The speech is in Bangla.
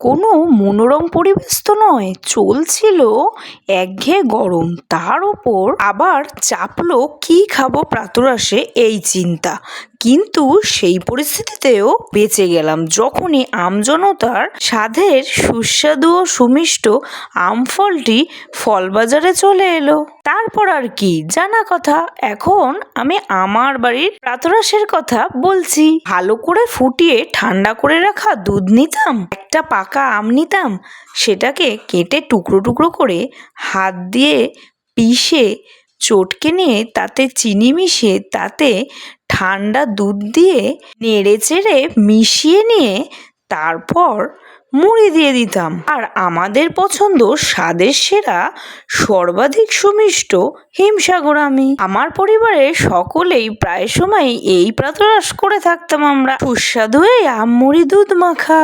কোনো মনোরম পরিবেশ তো নয়, চলছিল একঘেয়ে গরম, তার ওপর আবার চাপলো কি খাবো প্রাতরাশে এই চিন্তা। কিন্তু সেই পরিস্থিতিতেও বেঁচে গেলাম যখনই আমজনতার স্বাদের সুস্বাদু ও সুমিষ্ট আম ফলটি ফল বাজারে চলে এলো। তারপর আর কি জানা কথা, এখন আমি আমার বাড়ির প্রাতরাশের কথা বলছি। ভালো করে ফুটিয়ে ঠান্ডা করে রাখা দুধ নিতাম, একটা পাকা আম নিতাম, সেটাকে কেটে টুকরো টুকরো করে হাত দিয়ে পিষে চটকে নিয়ে তাতে চিনি মিশিয়ে তাতে ঠান্ডা দুধ দিয়ে নেড়ে চেড়ে মিশিয়ে নিয়ে তারপর মুড়ি দিয়ে দিতাম। আর আমাদের পছন্দ স্বাদের সেরা সর্বাধিক সুমিষ্ট হিমসাগর আমি। আমার পরিবারের সকলেই প্রায় সময় এই প্রাতরাশ করে থাকতাম আমরা, সুস্বাদু এই আম মুড়ি দুধ মাখা।